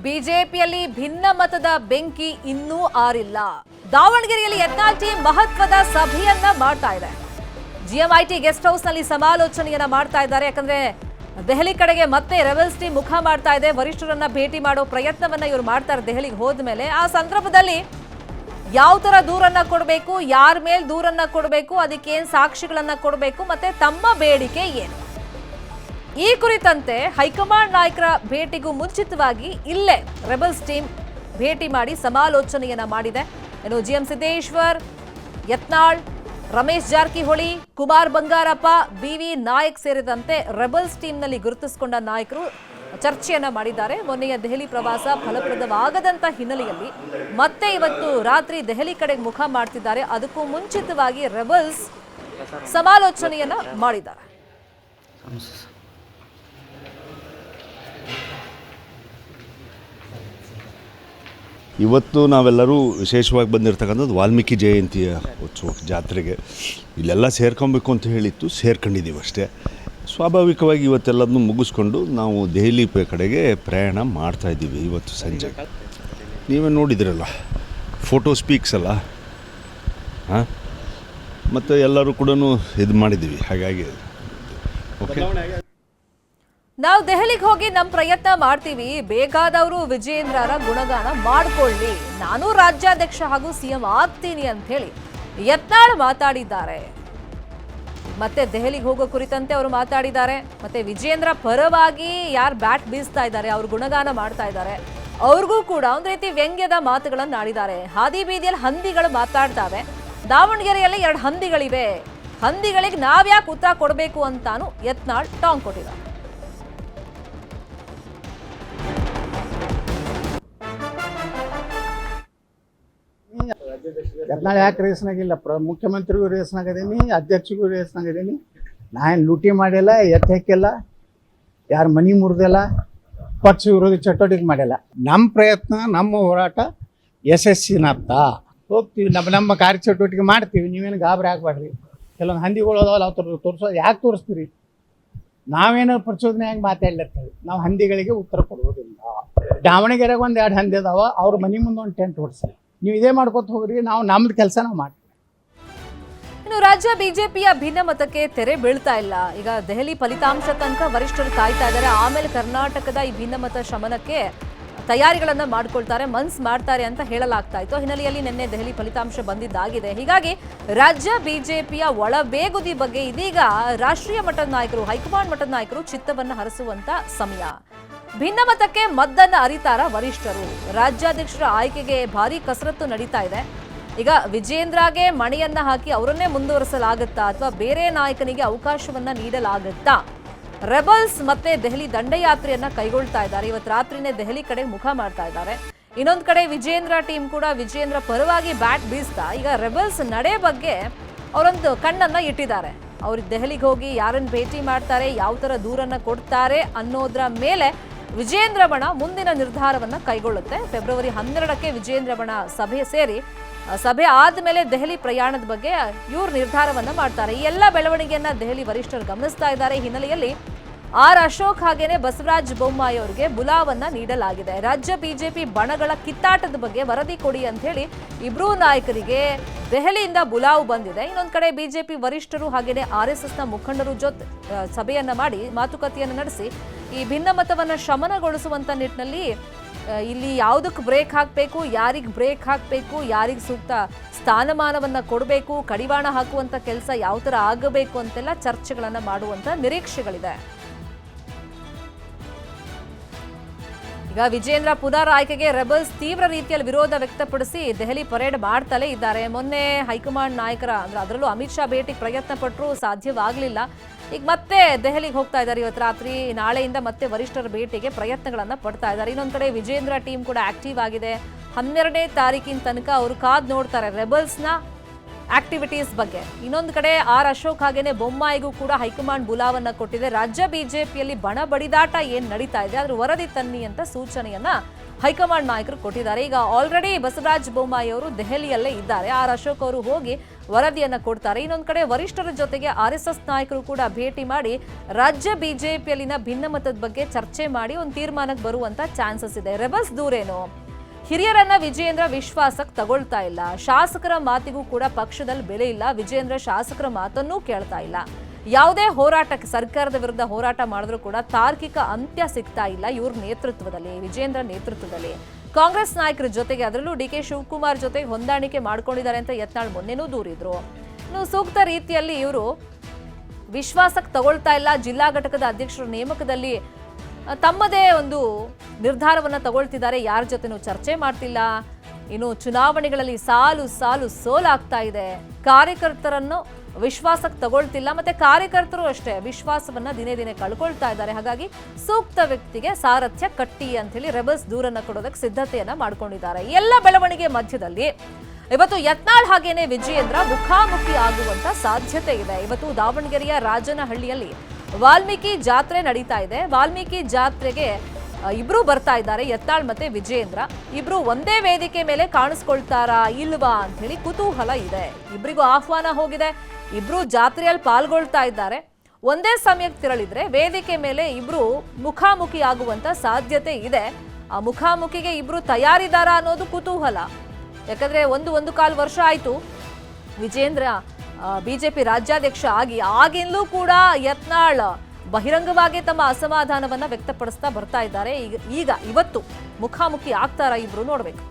ಬಿಜೆಪಿಯಲ್ಲಿ ಭಿನ್ನಮತದ ಬೆಂಕಿ ಇನ್ನೂ ಆರಿಲ್ಲ. ದಾವಣಗೆರೆಯಲ್ಲಿ ಯತ್ನಾಳ್ ಟೀಮ್ ಮಹತ್ವದ ಸಭೆಯನ್ನ ಮಾಡ್ತಾ ಇದೆ. ಜಿಎಂಐಟಿ ಗೆಸ್ಟ್ ಹೌಸ್ ನಲ್ಲಿ ಸಮಾಲೋಚನೆಯನ್ನ ಮಾಡ್ತಾ ಇದ್ದಾರೆ. ಯಾಕಂದ್ರೆ ದೆಹಲಿ ಕಡೆಗೆ ಮತ್ತೆ ರೆಬೆಲ್ಸ್ ಟೀಮ್ ಮುಖ ಮಾಡ್ತಾ ಇದೆ. ವರಿಷ್ಠರನ್ನ ಭೇಟಿ ಮಾಡೋ ಪ್ರಯತ್ನವನ್ನ ಇವರು ಮಾಡ್ತಾರೆ ದೆಹಲಿಗೆ ಹೋದ್ಮೇಲೆ. ಆ ಸಂದರ್ಭದಲ್ಲಿ ಯಾವ ತರ ದೂರನ್ನ ಕೊಡಬೇಕು, ಯಾರ ಮೇಲೆ ದೂರನ್ನ ಕೊಡಬೇಕು, ಅದಕ್ಕೆ ಏನ್ ಸಾಕ್ಷಿಗಳನ್ನ ಕೊಡಬೇಕು, ಮತ್ತೆ ತಮ್ಮ ಬೇಡಿಕೆ ಏನು, ಈ ಕುರಿತಂತೆ ಹೈಕಮಾಂಡ್ ನಾಯಕರ ಭೇಟಿಗೂ ಮುಂಚಿತವಾಗಿ ಇಲ್ಲೇ ರೆಬೆಲ್ಸ್ ಟೀಮ್ ಭೇಟಿ ಮಾಡಿ ಸಮಾಲೋಚನೆಯನ್ನ ಮಾಡಿದೆ. ಇನ್ನು ಜಿಎಂ ಸಿದ್ದೇಶ್ವರ್, ಯತ್ನಾಳ್, ರಮೇಶ್ ಜಾರಕಿಹೊಳಿ, ಕುಮಾರ್ ಬಂಗಾರಪ್ಪ, ಬಿವಿ ನಾಯಕ್ ಸೇರಿದಂತೆ ರೆಬೆಲ್ಸ್ ಟೀಮ್ನಲ್ಲಿ ಗುರುತಿಸಿಕೊಂಡ ನಾಯಕರು ಚರ್ಚೆಯನ್ನ ಮಾಡಿದ್ದಾರೆ. ಮೊನ್ನೆಯ ದೆಹಲಿ ಪ್ರವಾಸ ಫಲಪ್ರದವಾಗದಂತ ಹಿನ್ನೆಲೆಯಲ್ಲಿ ಮತ್ತೆ ಇವತ್ತು ರಾತ್ರಿ ದೆಹಲಿ ಕಡೆಗೆ ಮುಖ ಮಾಡ್ತಿದ್ದಾರೆ. ಅದಕ್ಕೂ ಮುಂಚಿತವಾಗಿ ರೆಬೆಲ್ಸ್ ಸಮಾಲೋಚನೆಯನ್ನ ಮಾಡಿದ್ದಾರೆ. ಇವತ್ತು ನಾವೆಲ್ಲರೂ ವಿಶೇಷವಾಗಿ ಬಂದಿರತಕ್ಕಂಥದ್ದು ವಾಲ್ಮೀಕಿ ಜಯಂತಿಯ ಉತ್ಸವ ಜಾತ್ರೆಗೆ ಇಲ್ಲೆಲ್ಲ ಸೇರ್ಕೊಬೇಕು ಅಂತ ಹೇಳಿತ್ತು, ಸೇರ್ಕೊಂಡಿದ್ದೀವಿ ಅಷ್ಟೇ. ಸ್ವಾಭಾವಿಕವಾಗಿ ಇವತ್ತೆಲ್ಲದನ್ನು ಮುಗಿಸ್ಕೊಂಡು ನಾವು ದೆಹಲಿ ಕಡೆಗೆ ಪ್ರಯಾಣ ಮಾಡ್ತಾಯಿದ್ದೀವಿ. ಇವತ್ತು ಸಂಜೆ ನೀವೇ ನೋಡಿದಿರಲ್ಲ, ಫೋಟೋ ಸ್ಪೀಕ್ಸ್ ಅಲ್ಲ, ಹಾಂ, ಮತ್ತು ಎಲ್ಲರೂ ಕೂಡ ಇದು ಮಾಡಿದ್ದೀವಿ. ಹಾಗಾಗಿ ಓಕೆ, ನಾವು ದೆಹಲಿಗೆ ಹೋಗಿ ನಮ್ಮ ಪ್ರಯತ್ನ ಮಾಡ್ತೀವಿ. ಬೇಕಾದವರು ವಿಜಯೇಂದ್ರರ ಗುಣಗಾನ ಮಾಡ್ಕೊಳ್ಳಿ, ನಾನು ರಾಜ್ಯಾಧ್ಯಕ್ಷ ಹಾಗೂ ಸಿಎಂ ಆಗ್ತೀನಿ ಅಂತ ಹೇಳಿ ಯತ್ನಾಳ್ ಮಾತಾಡಿದ್ದಾರೆ. ಮತ್ತೆ ದೆಹಲಿಗೆ ಹೋಗೋ ಕುರಿತಂತೆ ಅವರು ಮಾತಾಡಿದ್ದಾರೆ. ಮತ್ತೆ ವಿಜಯೇಂದ್ರ ಪರವಾಗಿ ಯಾರು ಬ್ಯಾಟ್ ಬೀಸ್ತಾ ಇದ್ದಾರೆ, ಅವ್ರು ಗುಣಗಾನ ಮಾಡ್ತಾ ಇದ್ದಾರೆ, ಅವ್ರಿಗೂ ಕೂಡ ಒಂದು ರೀತಿ ವ್ಯಂಗ್ಯದ ಮಾತುಗಳನ್ನು ಆಡಿದ್ದಾರೆ. ಹಾದಿ ಬೀದಿಯಲ್ಲಿ ಹಂದಿಗಳು ಮಾತಾಡ್ತಾವೆ. ದಾವಣಗೆರೆಯಲ್ಲಿ 2 ಹಂದಿಗಳಿವೆ, ಹಂದಿಗಳಿಗೆ ನಾವ್ಯಾಕೆ ಉತ್ತರ ಕೊಡಬೇಕು ಅಂತಾನು ಯತ್ನಾಳ್ ಟಾಂಗ್ ಕೊಟ್ಟಿದ್ದಾರೆ. ಯತ್ನಾಳ್ ಯಾಕೆ ರೇಸ್ನಾಗಿಲ್ಲ? ಮುಖ್ಯಮಂತ್ರಿಗೂ ರೇಸ್ನಾಗದೀನಿ, ಅಧ್ಯಕ್ಷಗೂ ರೇಸ್ನಾಗದೀನಿ. ನಾನು ಲೂಟಿ ಮಾಡಿಲ್ಲ, ಎತ್ತು ಹಾಕಿಲ್ಲ, ಯಾರ ಮನಿ ಮುರಿದಿಲ್ಲ, ಪಕ್ಷ ವಿರೋಧಿ ಚಟುವಟಿಕೆ ಮಾಡಿಲ್ಲ. ನಮ್ಮ ಪ್ರಯತ್ನ, ನಮ್ಮ ಹೋರಾಟ ಯಶಸ್ಸಿನತ್ತ ಹೋಗ್ತೀವಿ. ನಮ್ಮ ಕಾರ್ಯಚಟುವಟಿಕೆ ಮಾಡ್ತೀವಿ. ನೀವೇನು ಗಾಬರಿ ಆಗಬೇಡ್ರಿ. ಕೆಲವೊಂದು ಹಂದಿಗಳು ಅದಾವಲ್ಲ, ಅವ್ರು ತೋರಿಸೋದು ಯಾಕೆ ತೋರಿಸ್ತೀರಿ? ನಾವೇನೋ ಪ್ರಚೋದನೆಯಾಗಿ ಮಾತಾಡ್ಲತ್ತೇವೆ. ನಾವು ಹಂದಿಗಳಿಗೆ ಉತ್ತರ ಕೊಡೋದಿಲ್ಲ. ದಾವಣಗೆರೆಗೆ 1-2 ಹಂದಿ ಅದಾವ, ಅವ್ರ ಮನೆ ಮುಂದೆ ಒಂದು ಟೆಂಟ್ ಹೊಡ್ಸಿ. ನೀವು ಇದೇ ಮಾಡ್ಕೊತ ಹೋಗ್ರಿ, ನಾವು ನಮ್ದು ಕೆಲಸ ನಾವು ಮಾಡ್ತೀವಿ. ಇನ್ನು ರಾಜ್ಯ ಬಿಜೆಪಿಯ ಭಿನ್ನಮತಕ್ಕೆ ತೆರೆ ಬೀಳ್ತಾ ಇಲ್ಲ. ಈಗ ದೆಹಲಿ ಫಲಿತಾಂಶ ತನಕ ವರಿಷ್ಠರು ಕಾಯ್ತಾ ಇದ್ದಾರೆ. ಆಮೇಲೆ ಕರ್ನಾಟಕದ ಈ ಭಿನ್ನಮತ ಶಮನಕ್ಕೆ ತಯಾರಿಗಳನ್ನ ಮಾಡ್ಕೊಳ್ತಾರೆ, ಮನ್ಸ್ ಮಾಡ್ತಾರೆ ಅಂತ ಹೇಳಲಾಗ್ತಾ ಇತ್ತು. ಹಿನ್ನೆಲೆಯಲ್ಲಿ ನಿನ್ನೆ ದೆಹಲಿ ಫಲಿತಾಂಶ ಬಂದಿದ್ದಾಗಿದೆ. ಹೀಗಾಗಿ ರಾಜ್ಯ ಬಿಜೆಪಿಯ ಒಳಬೇಗುದಿ ಬಗ್ಗೆ ಇದೀಗ ರಾಷ್ಟ್ರೀಯ ಮಟ್ಟದ ನಾಯಕರು, ಹೈಕಮಾಂಡ್ ಮಟ್ಟದ ನಾಯಕರು ಚಿತ್ತವನ್ನ ಹರಿಸುವಂತ ಸಮಯ. ಭಿನ್ನಮತಕ್ಕೆ ಮದ್ದನ್ನ ಅರಿತಾರ ವರಿಷ್ಠರು. ರಾಜ್ಯಾಧ್ಯಕ್ಷರ ಆಯ್ಕೆಗೆ ಭಾರಿ ಕಸರತ್ತು ನಡೀತಾ ಇದೆ. ಈಗ ವಿಜೇಂದ್ರಗೆ ಮಣೆಯನ್ನ ಹಾಕಿ ಅವರನ್ನೇ ಮುಂದುವರಿಸಲಾಗುತ್ತಾ ಅಥವಾ ಬೇರೆ ನಾಯಕನಿಗೆ ಅವಕಾಶವನ್ನ ನೀಡಲಾಗುತ್ತಾ? ರೆಬೆಲ್ಸ್ ಮತ್ತೆ ದೆಹಲಿ ದಂಡಯಾತ್ರೆಯನ್ನ ಕೈಗೊಳ್ತಾ ಇದ್ದಾರೆ. ಇವತ್ತು ರಾತ್ರಿನೇ ದೆಹಲಿ ಕಡೆ ಮುಖ ಮಾಡ್ತಾ ಇದ್ದಾರೆ. ಇನ್ನೊಂದು ಕಡೆ ವಿಜೇಂದ್ರ ಟೀಮ್ ಕೂಡ ವಿಜೇಂದ್ರ ಪರವಾಗಿ ಬ್ಯಾಟ್ ಬೀಸ್ತಾ ಈಗ ರೆಬೆಲ್ಸ್ ನಡೆ ಬಗ್ಗೆ ಅವರೊಂದು ಕಣ್ಣನ್ನ ಇಟ್ಟಿದ್ದಾರೆ. ಅವ್ರು ದೆಹಲಿಗೆ ಹೋಗಿ ಯಾರನ್ನ ಭೇಟಿ ಮಾಡ್ತಾರೆ, ಯಾವ ತರ ದೂರನ್ನ ಕೊಡ್ತಾರೆ ಅನ್ನೋದ್ರ ಮೇಲೆ ವಿಜೇಂದ್ರ ಬಣ ಮುಂದಿನ ನಿರ್ಧಾರವನ್ನ ಕೈಗೊಳ್ಳುತ್ತೆ. ಫೆಬ್ರವರಿ 12ಕ್ಕೆ ವಿಜೇಂದ್ರ ಬಣ ಸಭೆ ಆದ್ಮೇಲೆ ದೆಹಲಿ ಪ್ರಯಾಣದ ಬಗ್ಗೆ ಇವ್ರು ನಿರ್ಧಾರವನ್ನ ಮಾಡ್ತಾರೆ. ಈ ಎಲ್ಲ ಬೆಳವಣಿಗೆಯನ್ನ ದೆಹಲಿ ವರಿಷ್ಠರು ಗಮನಿಸ್ತಾ ಇದ್ದಾರೆ. ಹಿನ್ನೆಲೆಯಲ್ಲಿ ಅಶೋಕ್ ಹಾಗೇನೆ ಬಸವರಾಜ ಬೊಮ್ಮಾಯಿ ಅವರಿಗೆ ಬುಲಾವನ್ನ ನೀಡಲಾಗಿದೆ. ರಾಜ್ಯ ಬಿಜೆಪಿ ಬಣಗಳ ಕಿತ್ತಾಟದ ಬಗ್ಗೆ ವರದಿ ಕೊಡಿ ಅಂತ ಹೇಳಿ ಇಬ್ರೂ ನಾಯಕರಿಗೆ ದೆಹಲಿಯಿಂದ ಬುಲಾವ್ ಬಂದಿದೆ. ಇನ್ನೊಂದು ಕಡೆ ಬಿಜೆಪಿ ವರಿಷ್ಠರು ಹಾಗೇನೆ RSSನ ಮುಖಂಡರು ಜೊತೆ ಸಭೆಯನ್ನ ಮಾಡಿ ಮಾತುಕತೆಯನ್ನು ನಡೆಸಿ ಈ ಭಿನ್ನಮತವನ್ನ ಶಮನಗೊಳಿಸುವಂತ ನಿಟ್ಟಿನಲ್ಲಿ ಇಲ್ಲಿ ಯಾವುದಕ್ಕೆ ಬ್ರೇಕ್ ಹಾಕಬೇಕು, ಯಾರಿಗೆ ಬ್ರೇಕ್ ಹಾಕಬೇಕು, ಯಾರಿಗೆ ಸೂಕ್ತ ಸ್ಥಾನಮಾನವನ್ನ ಕೊಡಬೇಕು, ಕಡಿವಾಣ ಹಾಕುವಂತ ಕೆಲಸ ಯಾವ ತರ ಆಗಬೇಕು ಅಂತೆಲ್ಲ ಚರ್ಚೆಗಳನ್ನ ಮಾಡುವಂತ ನಿರೀಕ್ಷೆಗಳಿದೆ. ಈಗ ವಿಜೇಂದ್ರ ಪುನರ್ ಆಯ್ಕೆಗೆ ರೆಬೆಲ್ಸ್ ತೀವ್ರ ರೀತಿಯಲ್ಲಿ ವಿರೋಧ ವ್ಯಕ್ತಪಡಿಸಿ ದೆಹಲಿ ಪರೇಡ್ ಮಾಡ್ತಲೇ ಇದ್ದಾರೆ. ಮೊನ್ನೆ ಹೈಕಮಾಂಡ್ ನಾಯಕರ ಅದರಲ್ಲೂ ಅಮಿತ್ ಶಾ ಭೇಟಿಗೆ ಪ್ರಯತ್ನ ಪಟ್ಟರು, ಸಾಧ್ಯವಾಗಲಿಲ್ಲ. ಈಗ ಮತ್ತೆ ದೆಹಲಿಗೆ ಹೋಗ್ತಾ ಇದ್ದಾರೆ. ಇವತ್ತು ರಾತ್ರಿ, ನಾಳೆಯಿಂದ ಮತ್ತೆ ವರಿಷ್ಠರ ಭೇಟಿಗೆ ಪ್ರಯತ್ನಗಳನ್ನ ಪಡ್ತಾ ಇದ್ದಾರೆ. ಇನ್ನೊಂದು ಕಡೆ ವಿಜೇಂದ್ರ ಟೀಮ್ ಕೂಡ ಆಕ್ಟಿವ್ ಆಗಿದೆ. 12ನೇ ತಾರೀಕಿನ ತನಕ ಅವರು ಕಾದ್ ನೋಡ್ತಾರೆ ರೆಬೆಲ್ಸ್ನ ಆಕ್ಟಿವಿಟೀಸ್ ಬಗ್ಗೆ. ಇನ್ನೊಂದು ಕಡೆ ಅಶೋಕ್ ಹಾಗೇನೆ ಬೊಮ್ಮಾಯಿಗೂ ಕೂಡ ಹೈಕಮಾಂಡ್ ಬುಲಾವನ್ನ ಕೊಟ್ಟಿದೆ. ರಾಜ್ಯ ಬಿಜೆಪಿಯಲ್ಲಿ ಬಣ ಬಡಿದಾಟ ಏನ್ ನಡೀತಾ ಇದೆ ಅದ್ರ ವರದಿ ತನ್ನಿ ಅಂತ ಸೂಚನೆಯನ್ನ ಹೈಕಮಾಂಡ್ ನಾಯಕರು ಕೊಟ್ಟಿದ್ದಾರೆ. ಈಗ ಆಲ್ರೆಡಿ ಬಸವರಾಜ ಬೊಮ್ಮಾಯಿ ಅವರು ದೆಹಲಿಯಲ್ಲೇ ಇದ್ದಾರೆ. ಅಶೋಕ್ ಅವರು ಹೋಗಿ ವರದಿಯನ್ನ ಕೊಡ್ತಾರೆ. ಇನ್ನೊಂದು ಕಡೆ ವರಿಷ್ಠರ ಜೊತೆಗೆ RSS ನಾಯಕರು ಕೂಡ ಭೇಟಿ ಮಾಡಿ ರಾಜ್ಯ ಬಿಜೆಪಿಯಲ್ಲಿನ ಭಿನ್ನಮತದ ಬಗ್ಗೆ ಚರ್ಚೆ ಮಾಡಿ ಒಂದು ತೀರ್ಮಾನಕ್ಕೆ ಬರುವಂತ ಚಾನ್ಸಸ್ ಇದೆ. ರೆಬಲ್ಸ್ ದೂರೇನು? ಹಿರಿಯರನ್ನ ವಿಜಯೇಂದ್ರ ವಿಶ್ವಾಸಕ್ಕೆ ತಗೊಳ್ತಾ ಇಲ್ಲ. ಶಾಸಕರ ಮಾತಿಗೂ ಕೂಡ ಪಕ್ಷದಲ್ಲಿ ಬೆಲೆ ಇಲ್ಲ. ವಿಜಯೇಂದ್ರ ಶಾಸಕರ ಮಾತನ್ನೂ ಕೇಳ್ತಾ ಇಲ್ಲ. ಯಾವುದೇ ಹೋರಾಟಕ್ಕೆ ಸರ್ಕಾರದ ವಿರುದ್ಧ ಹೋರಾಟ ಮಾಡಿದ್ರೂ ಕೂಡ ತಾರ್ಕಿಕ ಅಂತ್ಯ ಸಿಗ್ತಾ ಇಲ್ಲ ಇವ್ರ ನೇತೃತ್ವದಲ್ಲಿ, ವಿಜಯೇಂದ್ರ ನೇತೃತ್ವದಲ್ಲಿ. ಕಾಂಗ್ರೆಸ್ ನಾಯಕರ ಜೊತೆಗೆ, ಅದರಲ್ಲೂ DK ಶಿವಕುಮಾರ್ ಜೊತೆಗೆ ಹೊಂದಾಣಿಕೆ ಮಾಡ್ಕೊಂಡಿದ್ದಾರೆ ಅಂತ ಯತ್ನಾಳ್ ಮೊನ್ನೆನೂ ದೂರಿದ್ರು. ಇನ್ನು ಸೂಕ್ತ ರೀತಿಯಲ್ಲಿ ಇವರು ವಿಶ್ವಾಸಕ್ಕೆ ತಗೊಳ್ತಾ ಇಲ್ಲ. ಜಿಲ್ಲಾ ಘಟಕದ ಅಧ್ಯಕ್ಷರ ನೇಮಕದಲ್ಲಿ ತಮ್ಮದೇ ಒಂದು ನಿರ್ಧಾರವನ್ನ ತಗೊಳ್ತಿದ್ದಾರೆ, ಯಾರ ಜೊತೆನೂ ಚರ್ಚೆ ಮಾಡ್ತಿಲ್ಲ. ಇನ್ನು ಚುನಾವಣೆಗಳಲ್ಲಿ ಸಾಲು ಸಾಲು ಸೋಲಾಗ್ತಾ ಇದೆ. ಕಾರ್ಯಕರ್ತರನ್ನು ವಿಶ್ವಾಸಕ್ಕೆ ತಗೊಳ್ತಿಲ್ಲ, ಮತ್ತೆ ಕಾರ್ಯಕರ್ತರು ಅಷ್ಟೇ ವಿಶ್ವಾಸವನ್ನ ದಿನೇ ದಿನೇ ಕಳ್ಕೊಳ್ತಾ ಇದ್ದಾರೆ. ಹಾಗಾಗಿ ಸೂಕ್ತ ವ್ಯಕ್ತಿಗೆ ಸಾರಥ್ಯ ಕಟ್ಟಿ ಅಂತ ಹೇಳಿ ರೆಬಲ್ಸ್ ದೂರನ್ನ ಕೊಡೋದಕ್ಕೆ ಸಿದ್ಧತೆಯನ್ನ ಮಾಡ್ಕೊಂಡಿದ್ದಾರೆ. ಎಲ್ಲ ಬೆಳವಣಿಗೆ ಮಧ್ಯದಲ್ಲಿ ಇವತ್ತು ಯತ್ನಾಳ್ ಹಾಗೇನೆ ವಿಜಯೇಂದ್ರ ಮುಖಾಮುಖಿ ಆಗುವಂತ ಸಾಧ್ಯತೆ ಇದೆ. ಇವತ್ತು ದಾವಣಗೆರೆಯ ರಾಜನಹಳ್ಳಿಯಲ್ಲಿ ವಾಲ್ಮೀಕಿ ಜಾತ್ರೆ ನಡೀತಾ ಇದೆ. ವಾಲ್ಮೀಕಿ ಜಾತ್ರೆಗೆ ಇಬ್ರು ಬರ್ತಾ ಇದ್ದಾರೆ, ಯತ್ನಾಳ್ ಮತ್ತೆ ವಿಜಯೇಂದ್ರ. ಇಬ್ರು ಒಂದೇ ವೇದಿಕೆ ಮೇಲೆ ಕಾಣಿಸ್ಕೊಳ್ತಾರಾ ಇಲ್ವಾ ಅಂತ ಹೇಳಿ ಕುತೂಹಲ ಇದೆ. ಇಬ್ರಿಗೂ ಆಹ್ವಾನ ಹೋಗಿದೆ, ಇಬ್ರು ಜಾತ್ರೆಯಲ್ಲಿ ಪಾಲ್ಗೊಳ್ತಾ ಇದ್ದಾರೆ. ಒಂದೇ ಸಮಯಕ್ಕೆ ತಿರಳಿದ್ರೆ ವೇದಿಕೆ ಮೇಲೆ ಇಬ್ರು ಮುಖಾಮುಖಿ ಆಗುವಂತ ಸಾಧ್ಯತೆ ಇದೆ. ಆ ಮುಖಾಮುಖಿಗೆ ಇಬ್ರು ತಯಾರಿದಾರ ಅನ್ನೋದು ಕುತೂಹಲ. ಯಾಕಂದ್ರೆ ಒಂದು ಕಾಲು ವರ್ಷ ಆಯ್ತು ವಿಜಯೇಂದ್ರ ಬಿಜೆಪಿ ರಾಜ್ಯಾಧ್ಯಕ್ಷ ಆಗಿಂದಲೂ ಕೂಡ ಯತ್ನಾಳ್ ಬಹಿರಂಗವಾಗಿ ತಮ್ಮ ಅಸಮಾಧಾನವನ್ನ ವ್ಯಕ್ತಪಡಿಸ್ತಾ ಬರ್ತಾ ಇದ್ದಾರೆ. ಇವತ್ತು ಮುಖಾಮುಖಿ ಆಗ್ತಾರ ಇಬ್ರು, ನೋಡ್ಬೇಕು.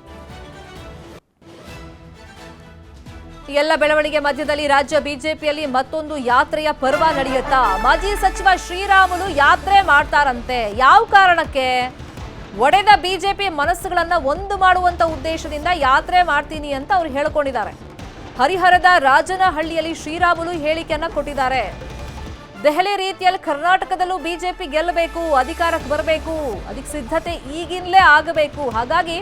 ಎಲ್ಲ ಬೆಳವಣಿಗೆ ಮಧ್ಯದಲ್ಲಿ ರಾಜ್ಯ ಬಿಜೆಪಿಯಲ್ಲಿ ಮತ್ತೊಂದು ಯಾತ್ರೆಯ ಪರ್ವ ನಡೆಯುತ್ತಾ? ಮಾಜಿ ಸಚಿವ ಶ್ರೀರಾಮುಲು ಯಾತ್ರೆ ಮಾಡ್ತಾರಂತೆ. ಯಾವ ಕಾರಣಕ್ಕೆ? ಒಡೆದ ಬಿಜೆಪಿ ಮನಸ್ಸುಗಳನ್ನ ಒಂದು ಮಾಡುವಂತ ಉದ್ದೇಶದಿಂದ ಯಾತ್ರೆ ಮಾಡ್ತೀನಿ ಅಂತ ಅವ್ರು ಹೇಳ್ಕೊಂಡಿದ್ದಾರೆ. ಹರಿಹರದ ರಾಜನಹಳ್ಳಿಯಲ್ಲಿ ಶ್ರೀರಾಮುಲು ಹೇಳಿಕೆಯನ್ನ ಕೊಟ್ಟಿದ್ದಾರೆ. ದೆಹಲಿ ರೀತಿಯಲ್ಲಿ ಕರ್ನಾಟಕದಲ್ಲೂ ಬಿಜೆಪಿ ಗೆಲ್ಲಬೇಕು, ಅಧಿಕಾರಕ್ಕೆ ಬರಬೇಕು, ಅದಕ್ಕೆ ಸಿದ್ಧತೆ ಈಗಿನಲೇ ಆಗಬೇಕು. ಹಾಗಾಗಿ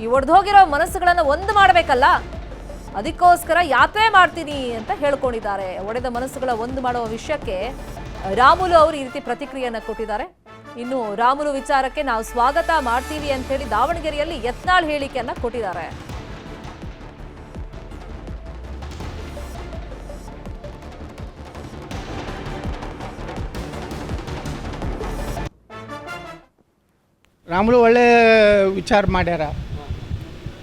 ಈ ಒಡೆದೋಗಿರೋ ಮನಸ್ಸುಗಳನ್ನ ಒಂದು ಮಾಡಬೇಕಲ್ಲ, ಅದಕ್ಕೋಸ್ಕರ ಯಾತ್ರೆ ಮಾಡ್ತೀನಿ ಅಂತ ಹೇಳ್ಕೊಂಡಿದ್ದಾರೆ. ಒಡೆದ ಮನಸ್ಸುಗಳ ಒಂದು ಮಾಡುವ ವಿಷಯಕ್ಕೆ ರಾಮುಲು ಅವರು ಈ ರೀತಿ ಪ್ರತಿಕ್ರಿಯೆಯನ್ನ ಕೊಟ್ಟಿದ್ದಾರೆ. ಇನ್ನು ರಾಮುಲು ವಿಚಾರಕ್ಕೆ ನಾವು ಸ್ವಾಗತ ಮಾಡ್ತೀವಿ ಅಂತ ಹೇಳಿ ದಾವಣಗೆರೆಯಲ್ಲಿ ಯತ್ನಾಳ್ ಹೇಳಿಕೆಯನ್ನ ಕೊಟ್ಟಿದ್ದಾರೆ. ರಾಮುಲು ಒಳ್ಳೆ ವಿಚಾರ ಮಾಡ್ಯಾರ.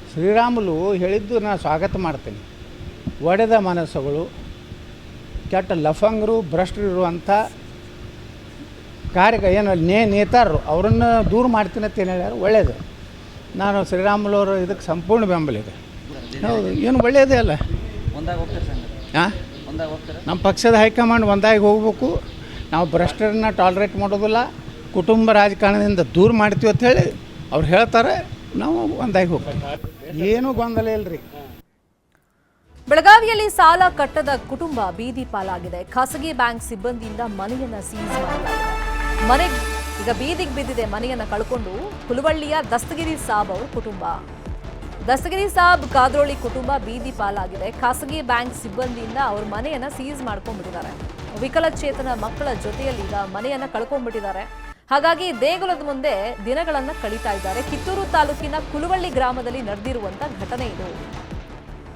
ಶ್ರೀರಾಮುಲು ಹೇಳಿದ್ದು ನಾನು ಸ್ವಾಗತ ಮಾಡ್ತೀನಿ. ಒಡೆದ ಮನಸ್ಸುಗಳು, ಕೆಟ್ಟ ಲಫಂಗರು, ಭ್ರಷ್ಟರು ಇರುವಂಥ ನೇತಾರರು ಅವರನ್ನು ದೂರ ಮಾಡ್ತೀನಿ ಅಂತ ಏನು ಹೇಳ್ಯಾರ, ಒಳ್ಳೆಯದು. ನಾನು ಶ್ರೀರಾಮುಲು ಅವರು ಇದಕ್ಕೆ ಸಂಪೂರ್ಣ ಬೆಂಬಲ ಇದೆ. ಹೌದು, ಏನು ಒಳ್ಳೆಯದೇ ಅಲ್ಲ. ಹಾಂ, ನಮ್ಮ ಪಕ್ಷದ ಹೈಕಮಾಂಡ್ ಒಂದಾಗಿ ಹೋಗ್ಬೇಕು. ನಾವು ಭ್ರಷ್ಟರನ್ನ ಟಾಲರೇಟ್ ಮಾಡೋದಿಲ್ಲ, ಕುಟುಂಬ ರಾಜಕಾರಣದಿಂದ ದೂರ ಮಾಡ್ತೀವಿ ಅಂತ ಹೇಳಿ ಅವ್ರು ಹೇಳ್ತಾರೆ. ನಾವು ಒಂದಾಗಿ ಹೋಗ್ತೀವಿ, ಏನೂ ಗೊಂದಲ ಇಲ್ಲರಿ. ಬೆಳಗಾವಿಯಲ್ಲಿ ಸಾಲ ಕಟ್ಟದ ಕುಟುಂಬ ಬೀದಿ ಪಾಲಾಗಿದೆ. ಖಾಸಗಿ ಬ್ಯಾಂಕ್ ಸಿಬ್ಬಂದಿಯಿಂದ ಮನೆಯನ್ನ ಸೀಸ್ ಮಾಡಲಾಗಿದೆ. ಈಗ ಬೀದಿಗೆ ಬಿದ್ದಿದೆ. ಮನೆಯನ್ನ ಕಳ್ಕೊಂಡು ಹುಲವಳ್ಳಿಯ ದಸ್ತಗಿರಿ ಸಾಬ್ ಅವರ ಕುಟುಂಬ, ದಸ್ತಗಿರಿ ಸಾಬ್ ಕಾದ್ರೋಳಿ ಕುಟುಂಬ ಬೀದಿ ಪಾಲಾಗಿದೆ. ಖಾಸಗಿ ಬ್ಯಾಂಕ್ ಸಿಬ್ಬಂದಿಯಿಂದ ಅವ್ರ ಮನೆಯನ್ನ ಸೀಸ್ ಮಾಡ್ಕೊಂಡ್ಬಿಟ್ಟಿದ್ದಾರೆ. ವಿಕಲಚೇತನ ಮಕ್ಕಳ ಜೊತೆಯಲ್ಲಿ ಈಗ ಮನೆಯನ್ನ ಕಳ್ಕೊಂಡ್ಬಿಟ್ಟಿದ್ದಾರೆ. ಹಾಗಾಗಿ ದೇಗುಲದ ಮುಂದೆ ದಿನಗಳನ್ನ ಕಳೀತಾ ಇದ್ದಾರೆ. ಕಿತ್ತೂರು ತಾಲೂಕಿನ ಕುಲವಳ್ಳಿ ಗ್ರಾಮದಲ್ಲಿ ನಡೆದಿರುವಂತ ಘಟನೆ ಇದು.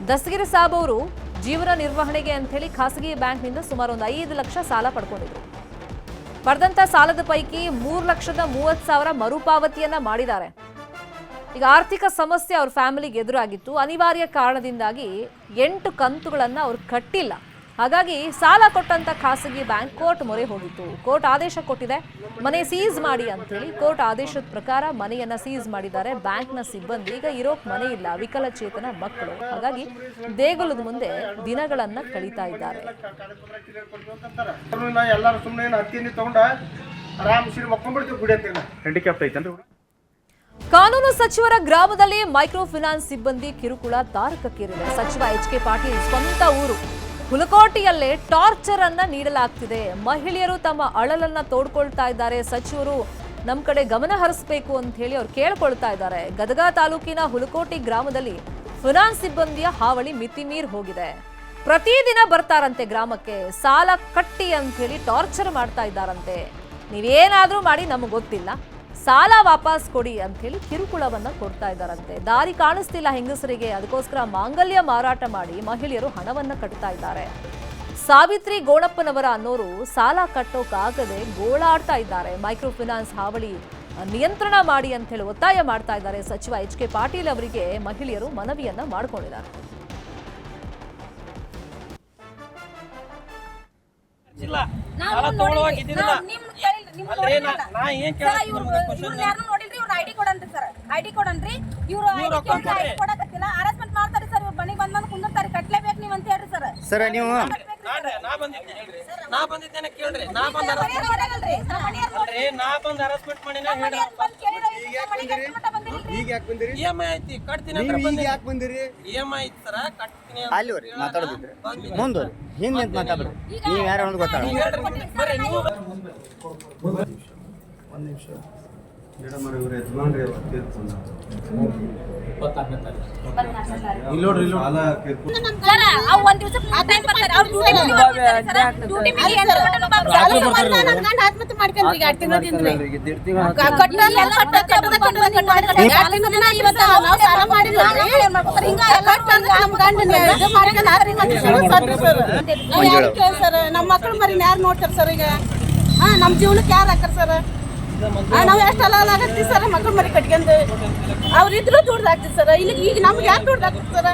ದಸ್ತಗಿರಿ ಸಾಬ್ ಅವರು ಜೀವನ ನಿರ್ವಹಣೆಗೆ ಅಂತ ಹೇಳಿ ಖಾಸಗಿ ಬ್ಯಾಂಕ್ನಿಂದ ಸುಮಾರು ಒಂದು 5 ಲಕ್ಷ ಸಾಲ ಪಡ್ಕೊಂಡಿದ್ರು. ಪಡೆದಂತ ಸಾಲದ ಪೈಕಿ 3,30,000 ಮರುಪಾವತಿಯನ್ನ ಮಾಡಿದ್ದಾರೆ. ಈಗ ಆರ್ಥಿಕ ಸಮಸ್ಯೆ ಅವ್ರ ಫ್ಯಾಮಿಲಿಗೆ ಎದುರಾಗಿತ್ತು. ಅನಿವಾರ್ಯ ಕಾರಣದಿಂದಾಗಿ 8 ಕಂತುಗಳನ್ನ ಅವ್ರು ಕಟ್ಟಿಲ್ಲ. ಹಾಗಾಗಿ ಸಾಲ ಕೊಟ್ಟಂತ ಖಾಸಗಿ ಬ್ಯಾಂಕ್ ಕೋರ್ಟ್ ಮೊರೆ ಹೋಗಿತ್ತು. ಕೋರ್ಟ್ ಆದೇಶ ಕೊಟ್ಟಿದೆ, ಮನೆ ಸೀಸ್ ಮಾಡಿ ಅಂತೇಳಿ. ಕೋರ್ಟ್ ಆದೇಶದ ಪ್ರಕಾರ ಮನೆಯನ್ನ ಸೀಸ್ ಮಾಡಿದ್ದಾರೆ. ಬ್ಯಾಂಕ್ನ ಸಿಬ್ಬಂದಿ ಈಗ ಇರೋಕ್ ಮನೆ ಇಲ್ಲ, ವಿಕಲಚೇತನ ಮಕ್ಕಳು. ಹಾಗಾಗಿ ದೇಗುಲದ ಮುಂದೆ ದಿನಗಳನ್ನ ಕಳೀತಾ ಇದ್ದಾರೆ. ಕಾನೂನು ಸಚಿವರ ಗ್ರಾಮದಲ್ಲಿ ಮೈಕ್ರೋ ಫೈನಾನ್ಸ್ ಸಿಬ್ಬಂದಿ ಕಿರುಕುಳ ತಾರಕಕ್ಕೇರಿದೆ. ಸಚಿವ HK ಪಾಟೀಲ್ ಸ್ವಂತ ಊರು ಹುಲಕೋಟೆಯಲ್ಲೇ ಟಾರ್ಚರ್ ಅನ್ನ ನೀಡಲಾಗ್ತಿದೆ. ಮಹಿಳೆಯರು ತಮ್ಮ ಅಳಲನ್ನ ತೋಡ್ಕೊಳ್ತಾ ಇದ್ದಾರೆ. ಸಚಿವರು ನಮ್ಮ ಕಡೆ ಗಮನ ಹರಿಸಬೇಕು ಅಂತ ಹೇಳಿ ಅವ್ರು ಕೇಳ್ಕೊಳ್ತಾ ಇದ್ದಾರೆ. ಗದಗ ತಾಲೂಕಿನ ಹುಲಕೋಟೆ ಗ್ರಾಮದಲ್ಲಿ ಫೈನಾನ್ಸ್ ಸಿಬ್ಬಂದಿಯ ಹಾವಳಿ ಮಿತಿಮೀರ್ ಹೋಗಿದೆ. ಪ್ರತಿದಿನ ಬರ್ತಾರಂತೆ ಗ್ರಾಮಕ್ಕೆ, ಸಾಲ ಕಟ್ಟಿ ಅಂತ ಹೇಳಿ ಟಾರ್ಚರ್ ಮಾಡ್ತಾ ಇದ್ದಾರಂತೆ. ನೀವೇನಾದ್ರೂ ಮಾಡಿ ನಮಗೆ ಗೊತ್ತಿಲ್ಲ, ಸಾಲ ವಾಪಸ್ ಕೊಡಿ ಅಂತ ಹೇಳಿ ಕಿರುಕುಳವನ್ನ ಕೊಡ್ತಾ ಇದ್ದಾರಂತೆ. ದಾರಿ ಕಾಣಿಸ್ತಿಲ್ಲ ಹೆಂಗಸರಿಗೆ, ಅದಕ್ಕೋಸ್ಕರ ಮಾಂಗಲ್ಯ ಮಾರಾಟ ಮಾಡಿ ಮಹಿಳೆಯರು ಹಣವನ್ನ ಕಟ್ತಾ ಇದ್ದಾರೆ. ಸಾವಿತ್ರಿ ಗೋಣಪ್ಪನವರ ಅನ್ನೋರು ಸಾಲ ಕಟ್ಟೋಕಾಗದೆ ಗೋಳಾಡ್ತಾ ಇದ್ದಾರೆ. ಮೈಕ್ರೋ ಫೈನಾನ್ಸ್ ಹಾವಳಿ ನಿಯಂತ್ರಣ ಮಾಡಿ ಅಂತ ಹೇಳಿ ಒತ್ತಾಯ ಮಾಡ್ತಾ ಇದ್ದಾರೆ. ಸಚಿವ HK ಪಾಟೀಲ್ ಅವರಿಗೆ ಮಹಿಳೆಯರು ಮನವಿಯನ್ನ ಮಾಡಿಕೊಂಡಿದ್ದಾರೆ. ಐಡಿ ಕೊಡನ್ರಿ ಇವ್ರು ಕೊಡಕತ್ತಿಲ್ಲ, ಹರಾಸ್ಮೆಂಟ್ ಮಾಡ್ತಾರೆ ಸರ್. ಇವ್ರು ಮನೆಗೆ ಬಂದ್ ಕುಂದಿರ್ತಾರೆ, ಕಟ್ಲೇಬೇಕು ನೀವು ಅಂತ ಹೇಳ್ರಿ ಸರ್. ಸರ್ ನೀವು ನಾ ಬಂದಿದ್ದೇನೆ ಕೇಳ್ರಿ. ನಾ ಬಂದ್ ಹರಾಸ್ಮೆಂಟ್ ಮಾಡಿನ ಈಗ ಯಾಕೆ ಬಂದಿರಿ? EMI ಐತಿ ಕಟ್ತೀನಿ ಅಂದ್ರೆ ಈಗ ಯಾಕೆ ಬಂದಿರಿ? EMI ಐತಿ ಸರ ಕಟ್ತೀನಿ ಅಲ್ಲಿ ಹೋರಿ ಮಾತಾಡೋದಿದ್ರೆ ಮುಂದೋರಿ, ಹಿಂದೆ ನಿಂತು ಮಾತಾಡ್ರಿ. ನೀವು ಯಾರು ಅನ್ನೋದು ಗೊತ್ತಾಗ ಬರ್ರಿ ನೀವು. ಸರ್ ಅವ್ ಒಂದ್ ದಿವಸ ಟೈಮ್ ಬರ್ತಾರೆ, ಅವ್ರು ಡ್ಯೂಟಿ ಮೇಲೆ ಆತ್ಮಹತ್ಯೆ ಮಾಡ್ಕೊಂಡ್ರಿ. ಈಗ 2 ತಿಂಗಳಿಂದ್ರಿ ಕಟ್ಟಲ್ಲ ಕಟ್ಟದ ನಾವು ಸಾಲ ಮಾಡಿಲ್ಲ ಹಿಂಗ ಎಲ್ಲ ನಮ್ಮ ಗಂಡನ ಇದು ಮಾಡ್ಕೊಂಡು ಸರ್. ನಮ್ಮ ಮಕ್ಕಳು ಮರಿ ಯಾರು ನೋಡ್ತಾರೆ ಸರ್? ಈಗ ನಮ್ಮ ಜೀವನಕ್ಕೆ ಯಾರು ಹಾಕ್ತಾರೆ ಸರ್? ನಾವು ಎಷ್ಟು ಅಲ್ಲ ಆಗತ್ತೀವಿ ಸರ್, ಮಕ್ಕಳು ಮರಿ ಕಟ್ಕೊಂಡು ಅವ್ರಿದ್ರು ದುಡ್ದು ಹಾಕ್ತೀವಿ ಸರ್. ಇಲ್ಲಿ ಈಗ ನಮ್ಗೆ ಯಾಕೆ ದುಡ್ದು ಹಾಕ್ತೀವಿ ಸರ್?